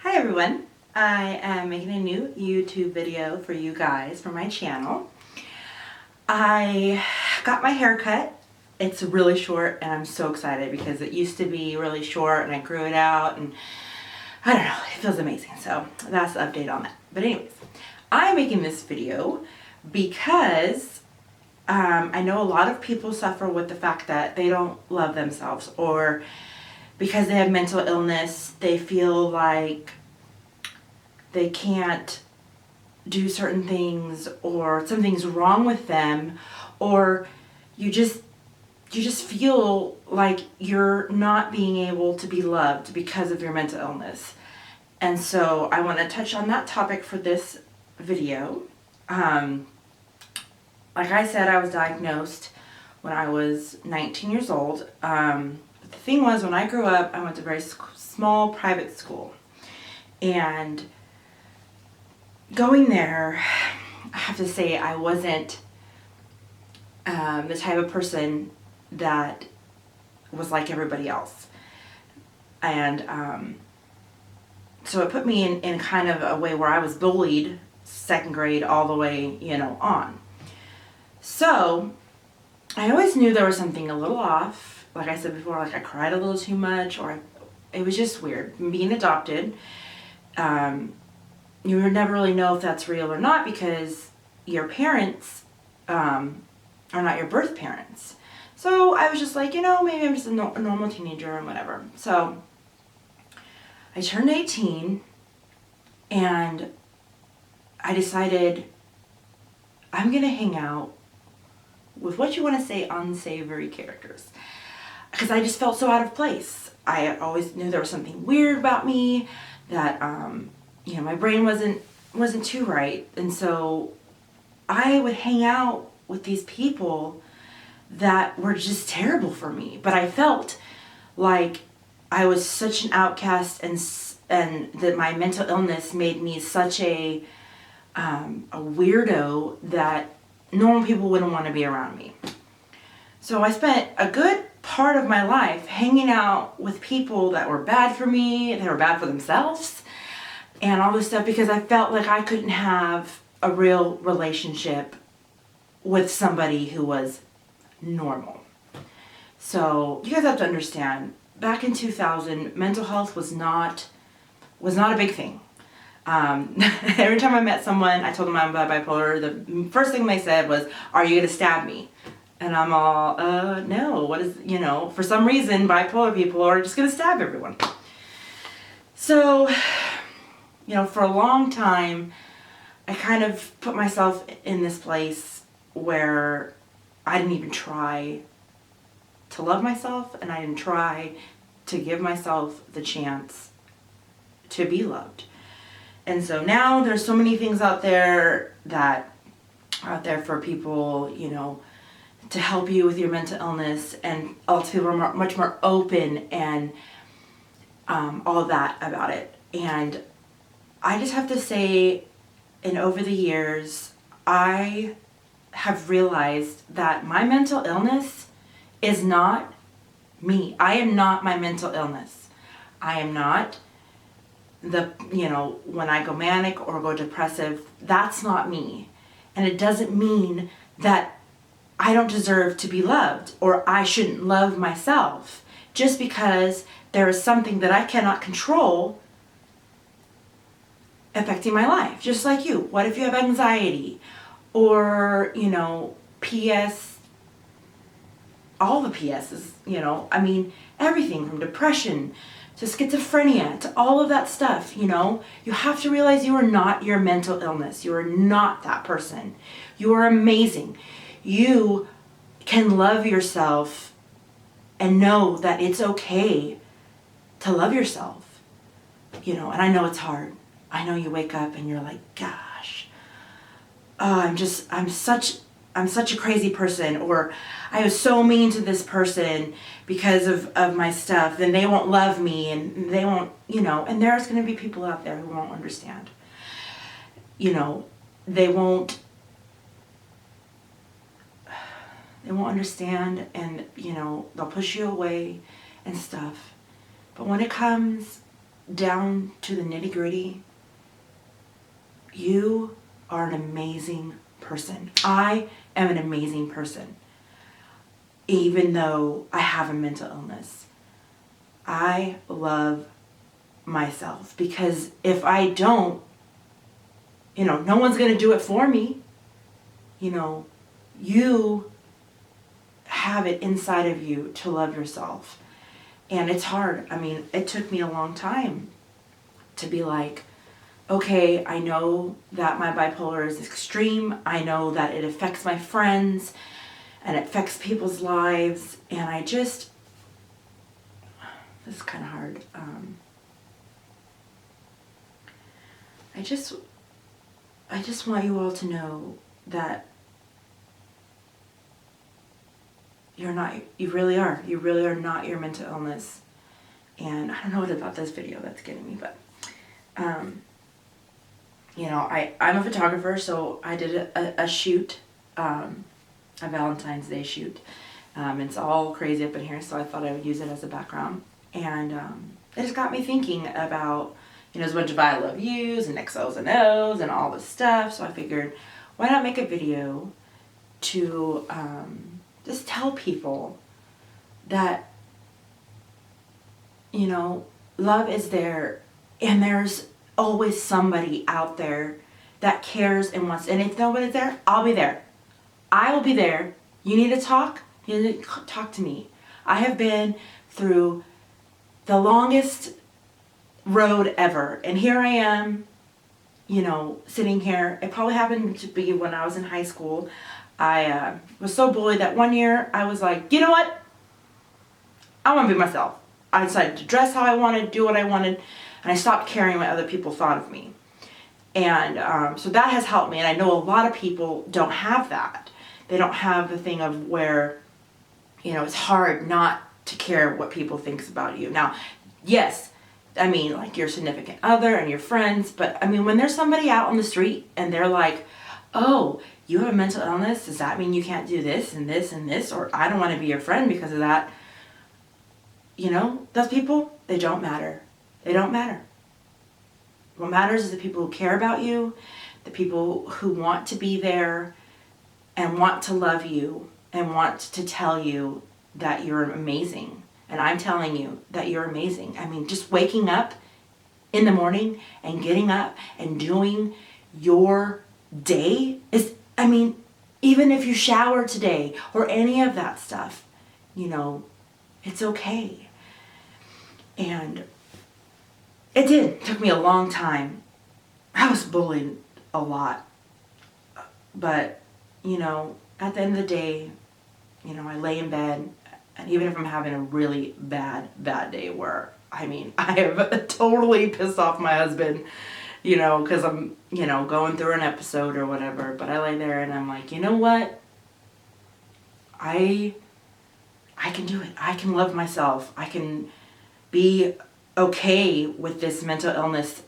Hi everyone, I am making a new YouTube video for you guys for my channel. I got my hair cut. It's really short and I'm so excited because it used to be really short and I grew it out and I don't know, it feels amazing. So that's the update on that. But anyways, I'm making this video because I know a lot of people suffer with the fact that they don't love themselves, or because they have mental illness, they feel like they can't do certain things, or something's wrong with them, or you just feel like you're not being able to be loved because of your mental illness. And so I want to touch on that topic for this video. Like I said, I was diagnosed when I was 19 years old. But the thing was, when I grew up, I went to a very small private school. And going there, I have to say, I wasn't the type of person that was like everybody else. And so it put me in kind of a way where I was bullied second grade all the way, on. So I always knew there was something a little off. Like I said before, like I cried a little too much, or it was just weird. Being adopted, you would never really know if that's real or not because your parents are not your birth parents. So I was just like, maybe I'm just a normal teenager and whatever. So I turned 18 and I decided I'm going to hang out with what you want to say unsavory characters, because I just felt so out of place. I always knew there was something weird about me, that my brain wasn't too right, and so I would hang out with these people that were just terrible for me. But I felt like I was such an outcast, and that my mental illness made me such a weirdo that normal people wouldn't want to be around me. So I spent a good part of my life hanging out with people that were bad for me, that were bad for themselves, and all this stuff, because I felt like I couldn't have a real relationship with somebody who was normal. So you guys have to understand, back in 2000, mental health was not a big thing. Every time I met someone, I told them I'm bipolar, the first thing they said was, "Are you going to stab me?" And I'm all, no, what is, for some reason, bipolar people are just going to stab everyone. So, for a long time, I kind of put myself in this place where I didn't even try to love myself, and I didn't try to give myself the chance to be loved. And so now there's so many things out there for people, to help you with your mental illness, and all people are much more open and all that about it. And I just have to say, and over the years, I have realized that my mental illness is not me. I am not my mental illness. I am not when I go manic or go depressive, that's not me. And it doesn't mean that I don't deserve to be loved, or I shouldn't love myself just because there is something that I cannot control affecting my life. Just like you. What if you have anxiety, or, PS, all the PSs, everything from depression to schizophrenia, to all of that stuff, you have to realize you are not your mental illness. You are not that person. You are amazing. You can love yourself and know that it's okay to love yourself, and I know it's hard. I know you wake up and you're like, gosh, I'm such a crazy person, or I was so mean to this person because of my stuff, and they won't love me, and they won't, and there's going to be people out there who won't understand. They won't understand, and, they'll push you away and stuff. But when it comes down to the nitty-gritty, you are an amazing person. I am an amazing person. Even though I have a mental illness, I love myself, because if I don't, no one's going to do it for me. You have it inside of you to love yourself. And it's hard. I mean, it took me a long time to be like, okay, I know that my bipolar is extreme. I know that it affects my friends and it affects people's lives. And this is kind of hard. I just want you all to know that you really are not your mental illness. And I don't know what about this video that's getting me, but, I'm a photographer, so I did a shoot, a Valentine's Day shoot. It's all crazy up in here, so I thought I would use it as a background. And it just got me thinking about, there's a bunch of I love yous and XOs and O's and all this stuff. So I figured, why not make a video to just tell people that, love is there, and there's always somebody out there that cares and wants. And if nobody's there, I'll be there. I will be there. You need to talk? You need to talk to me. I have been through the longest road ever, and here I am, sitting here. It probably happened to be when I was in high school. I was so bullied that one year I was like, you know what? I want to be myself. I decided to dress how I wanted, do what I wanted, and I stopped caring what other people thought of me. And so that has helped me, and I know a lot of people don't have that. They don't have the thing of where, it's hard not to care what people think about you. Now, yes, like your significant other and your friends, but when there's somebody out on the street and they're like, oh, you have a mental illness, does that mean you can't do this and this and this, or I don't want to be your friend because of that? Those people, they don't matter. They don't matter. What matters is the people who care about you, the people who want to be there and want to love you and want to tell you that you're amazing. And I'm telling you that you're amazing. Just waking up in the morning and getting up and doing your day is, even if you shower today or any of that stuff, it's okay. And it took me a long time. I was bullied a lot. But, at the end of the day, I lay in bed, and even if I'm having a really bad day where, I have totally pissed off my husband, because I'm, going through an episode or whatever, but I lay there and I'm like, you know what? I can do it. I can love myself. I can be okay with this mental illness,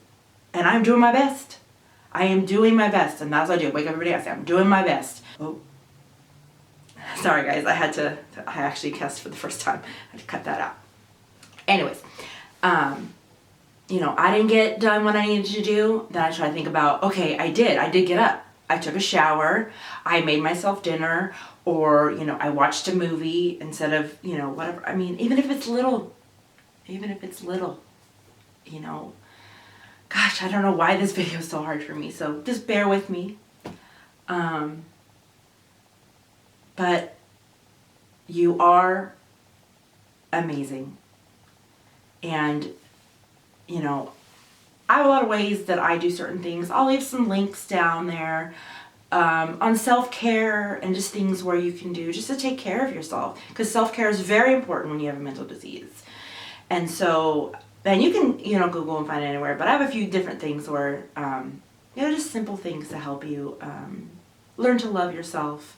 and I'm doing my best. I am doing my best, and that's what I do. Wake up every day, I say, I'm doing my best. Oh, sorry guys, I actually cussed for the first time. I had to cut that out. Anyways, I didn't get done what I needed to do. Then I try to think about, okay, I did get up. I took a shower, I made myself dinner, or, I watched a movie instead of, whatever. Even if it's little, gosh, I don't know why this video is so hard for me, so just bear with me. But you are amazing. And, I have a lot of ways that I do certain things. I'll leave some links down there on self-care and just things where you can do just to take care of yourself. Because self-care is very important when you have a mental disease. And so, then you can, Google and find it anywhere. But I have a few different things where, just simple things to help you learn to love yourself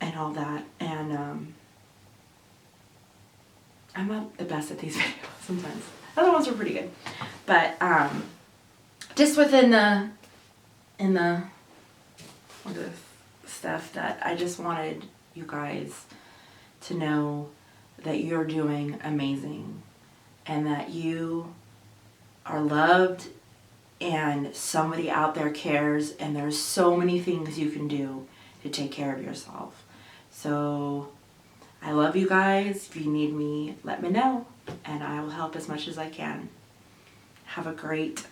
and all that. And I'm not the best at these videos sometimes. Other ones are pretty good. But just within the stuff that I just wanted you guys to know that you're doing amazing, and that you are loved and somebody out there cares, and there's so many things you can do to take care of yourself. So I love you guys. If you need me, let me know, and I will help as much as I can. Have a great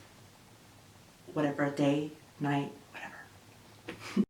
whatever day, night, whatever.